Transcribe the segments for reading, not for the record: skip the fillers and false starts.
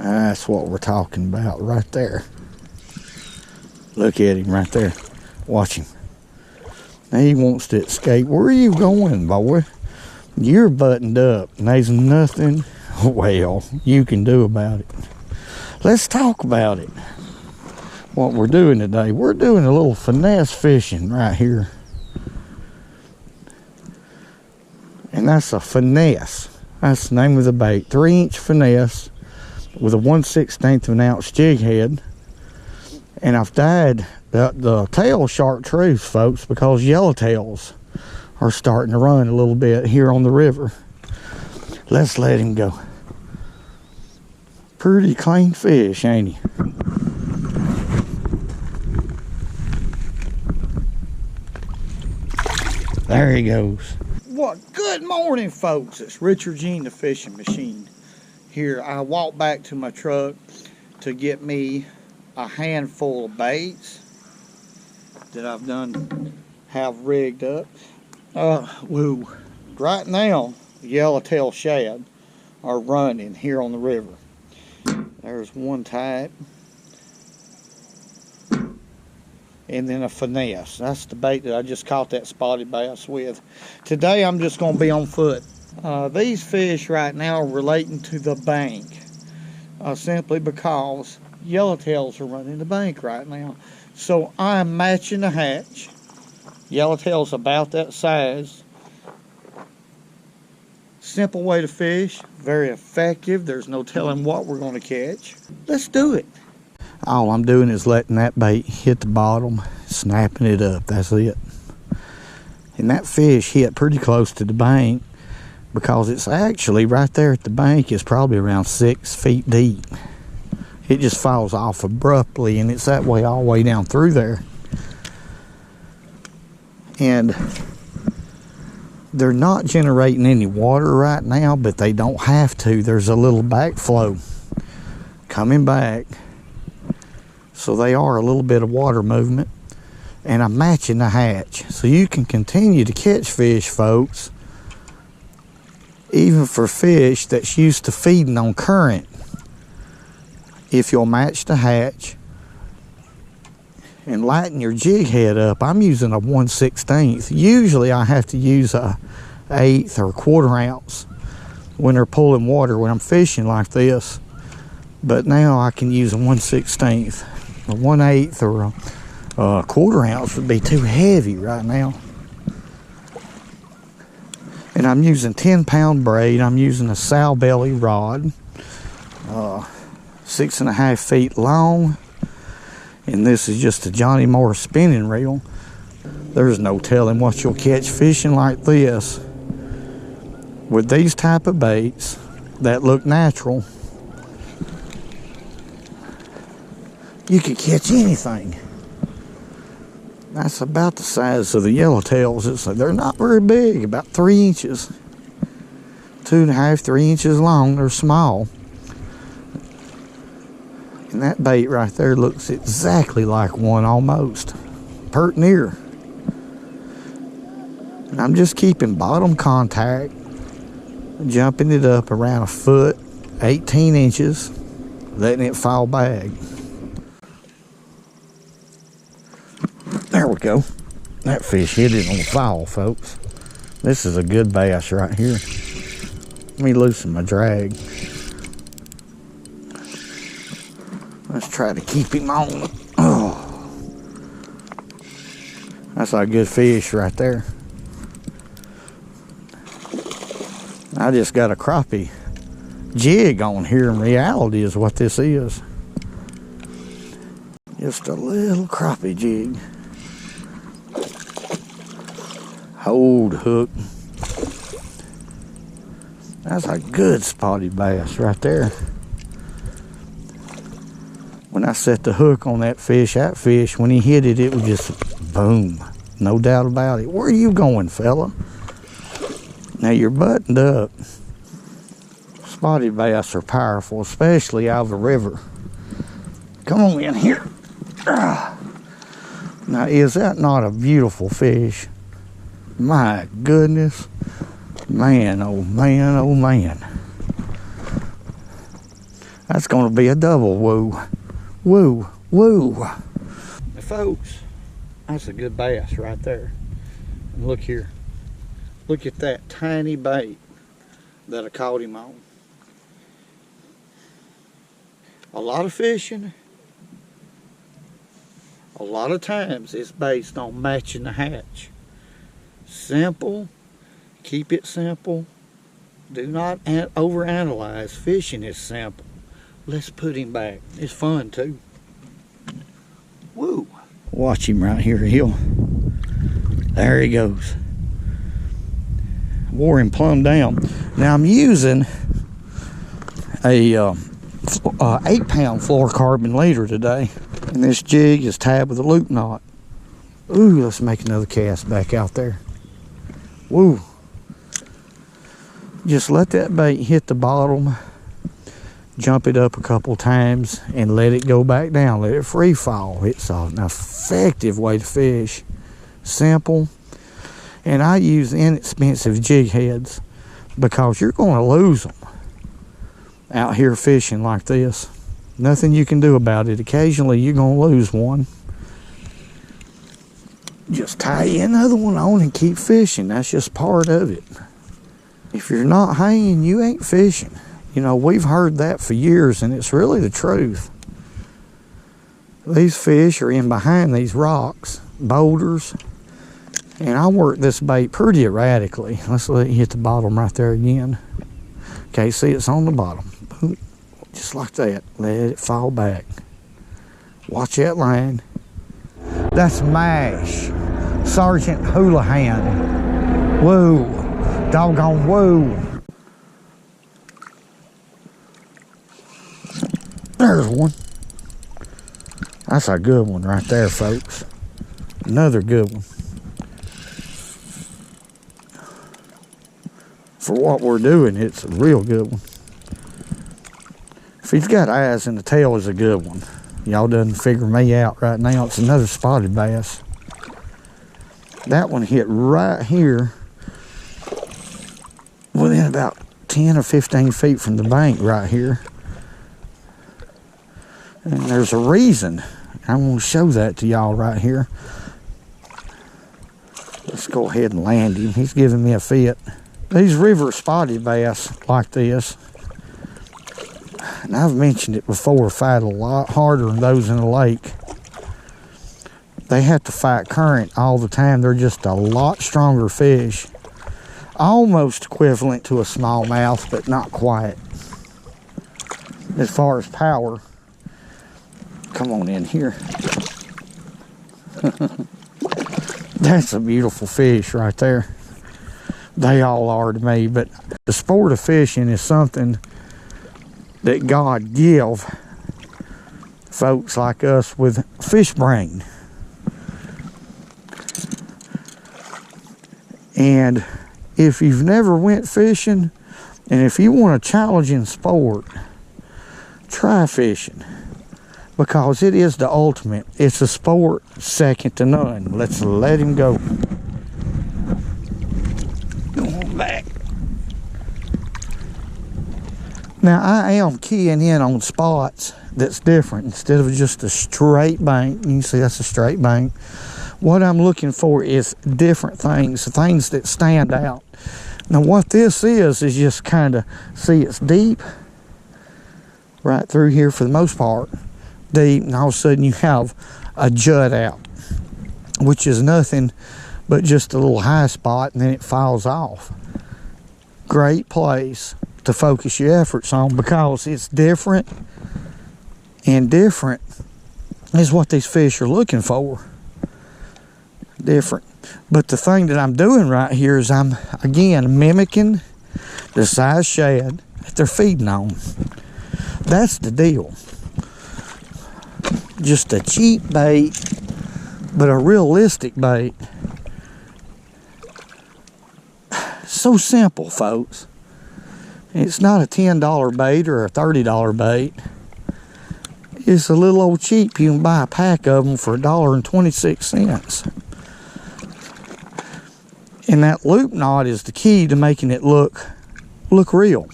That's what we're talking about right there. Look at him right there. Watch him. Now he wants to escape. Where are you going, boy? You're buttoned up. And there's nothing, well, you can do about it. Let's talk about it. What we're doing today, we're doing a little finesse fishing right here. And that's a finesse. That's the name of the bait. 3-inch finesse with a 1/16 of an ounce jig head. And I've dyed the tail chartreuse, folks, because yellowtails are starting to run a little bit here on the river. Let's let him go. Pretty clean fish, ain't he? There he goes. What? Good morning, folks. It's Richard Gene, the fishing machine. Here, I walked back to my truck to get me a handful of baits that I've have rigged up. Right now, yellowtail shad are running here on the river. There's one type, and then a finesse. That's the bait that I just caught that spotted bass with. Today I'm just going to be on foot. These fish right now are relating to the bank, simply because yellowtails are running the bank right now. So I'm matching the hatch. Yellowtail's about that size. Simple way to fish, very effective. There's no telling what we're going to catch. Let's do it. All I'm doing is letting that bait hit the bottom, snapping it up. That's it. And that fish hit pretty close to the bank, because it's actually right there at the bank. It's probably around 6 feet deep. It just falls off abruptly, and it's that way all the way down through there. And they're not generating any water right now, but they don't have to. There's a little backflow coming back, so they are a little bit of water movement. And I'm matching the hatch, so you can continue to catch fish, folks, even for fish that's used to feeding on current. If you'll match the hatch and lighten your jig head up, I'm using a 1/16. Usually I have to use a 1/8 or 1/4 ounce when they're pulling water when I'm fishing like this. But now I can use a 1/16. A 1/8 or a 1/4 ounce would be too heavy right now. And I'm using 10-pound braid. I'm using a sow belly rod, 6.5 feet long. And this is just a Johnny Moore spinning reel. There's no telling what you'll catch fishing like this. With these type of baits that look natural, you can catch anything. That's about the size of the yellowtails. They're not very big, about 3 inches. 2.5, 3 inches long. They're small. And that bait right there looks exactly like one almost. Pert near. And I'm just keeping bottom contact, jumping it up around 1 foot, 18 inches, letting it fall back. There we go. That fish hit it on the fall, folks. This is a good bass right here. Let me loosen my drag. Let's try to keep him on. Oh, that's a good fish right there. I just got a crappie jig on here. In reality is what this is. Just a little crappie jig. Hold hook. That's a good spotted bass right there. When I set the hook on that fish, when he hit it, it was just boom. No doubt about it. Where are you going, fella? Now you're buttoned up. Spotted bass are powerful, especially out of the river. Come on in here. Now, is that not a beautiful fish? My goodness. Man, oh man, oh man. That's going to be a double woo. Woo, woo. Now, folks, that's a good bass right there. And look here. Look at that tiny bait that I caught him on. A lot of fishing, a lot of times it's based on matching the hatch. Simple, keep it simple. Do not overanalyze. Fishing is simple. Let's put him back. It's fun too. Woo! Watch him right here. There he goes. Wore him plumb down. Now I'm using a 8-pound fluorocarbon leader today, and this jig is tabbed with a loop knot. Ooh, let's make another cast back out there. Woo! Just let that bait hit the bottom, jump it up a couple times, and let it go back down. Let it free fall. It's an effective way to fish. Simple. And I use inexpensive jig heads because you're going to lose them out here fishing like this. Nothing you can do about it. Occasionally you're going to lose one. Just tie another one on and keep fishing. That's just part of it. If you're not hanging, you ain't fishing. You know, we've heard that for years, and it's really the truth. These fish are in behind these rocks, boulders, and I work this bait pretty erratically. Let's let it hit the bottom right there again. Okay, see, it's on the bottom. Boom. Just like that. Let it fall back. Watch that line. That's MASH. Sergeant Houlihan. Woo. Doggone woo. There's one. That's a good one right there, folks. Another good one. For what we're doing, it's a real good one. If he's got eyes and the tail is a good one. Y'all doesn't figure me out right now. It's another spotted bass. That one hit right here within about 10 or 15 feet from the bank right here. And there's a reason. I want to show that to y'all right here. Let's go ahead and land him. He's giving me a fit. These river spotted bass like this, and I've mentioned it before, fight a lot harder than those in the lake. They have to fight current all the time. They're just a lot stronger fish. Almost equivalent to a smallmouth, but not quite. As far as power, come on in here. That's a beautiful fish right there. They all are to me, but the sport of fishing is something that God give folks like us with fish brain. And if you've never went fishing, and if you want a challenging sport, try fishing, because it is the ultimate. It's a sport second to none. Let's let him go. Go on back. Now I am keying in on spots that's different instead of just a straight bank. You can see that's a straight bank. What I'm looking for is different things that stand out. Now what this is just kind of, see, it's deep right through here for the most part, deep, and all of a sudden you have a jut out, which is nothing but just a little high spot, and then it falls off. Great place to focus your efforts on, because it's different, and different is what these fish are looking for. Different. But the thing that I'm doing right here is I'm again mimicking the size shad that they're feeding on. That's the deal. Just a cheap bait, but a realistic bait. So simple, folks. It's not a $10 bait or a $30 bait. It's a little old cheap. You can buy a pack of them for $1.26. And that loop knot is the key to making it look real.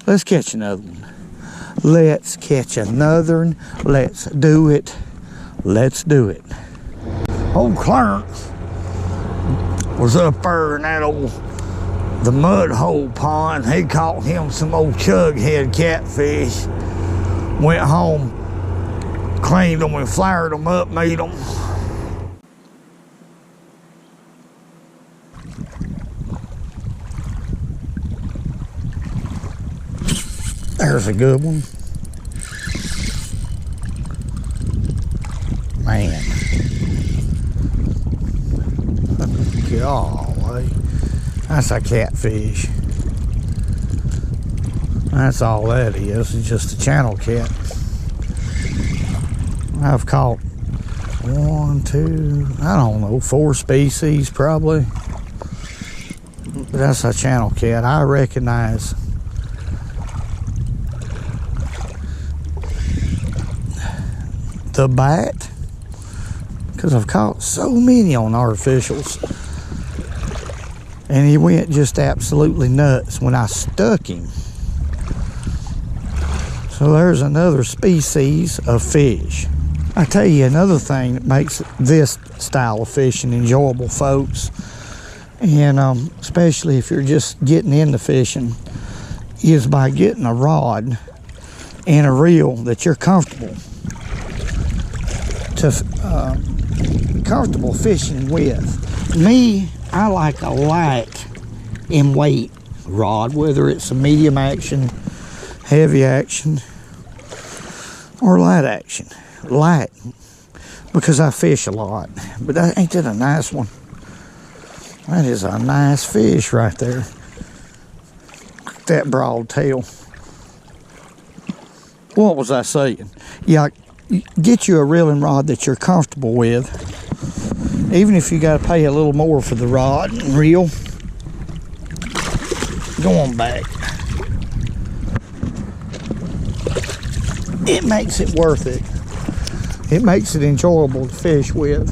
Let's catch another one. Let's catch another one. Let's do it. Let's do it. Old Clarence was up there in that the mud hole pond. He caught him some old chughead catfish. Went home, cleaned them and floured them up, made them. There's a good one. Man. Golly. That's a catfish. That's all that is. It's just a channel cat. I've caught 1, 2, I don't know, 4 species probably. But that's a channel cat. I recognize the bite because I've caught so many on artificials, and he went just absolutely nuts when I stuck him. So there's another species of fish. I tell you another thing that makes this style of fishing enjoyable, folks, and especially if you're just getting into fishing, is by getting a rod and a reel that you're comfortable fishing with. Me, I like a light in weight rod, whether it's a medium action, heavy action, or light action. Light, because I fish a lot. But ain't that a nice one? That is a nice fish right there. That broad tail. What was I saying? Yeah, get you a reeling rod that you're comfortable with. Even if you got to pay a little more for the rod and reel. Go on back. It makes it worth it. It makes it enjoyable to fish with.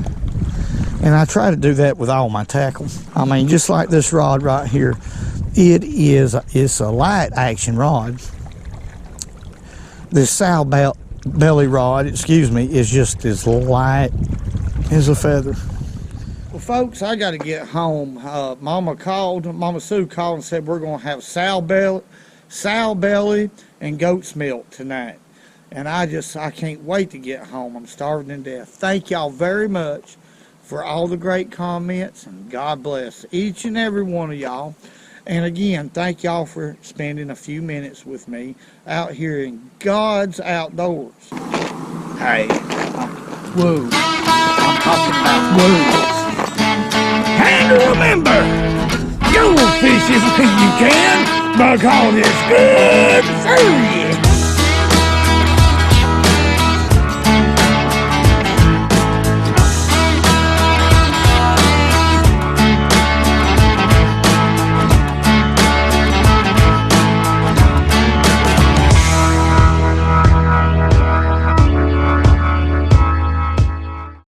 And I try to do that with all my tackle. I mean, just like this rod right here, it's a light action rod. This sow belly rod, is just as light as a feather. Well, folks, I got to get home. Mama Sue called and said we're going to have sow belly and goat's milk tonight. And I can't wait to get home. I'm starving to death. Thank y'all very much for all the great comments, and God bless each and every one of y'all. And again, thank y'all for spending a few minutes with me out here in God's outdoors. Hey, whoa, I'm talking about wolves. And remember, go fishing when you can, because it's good for you.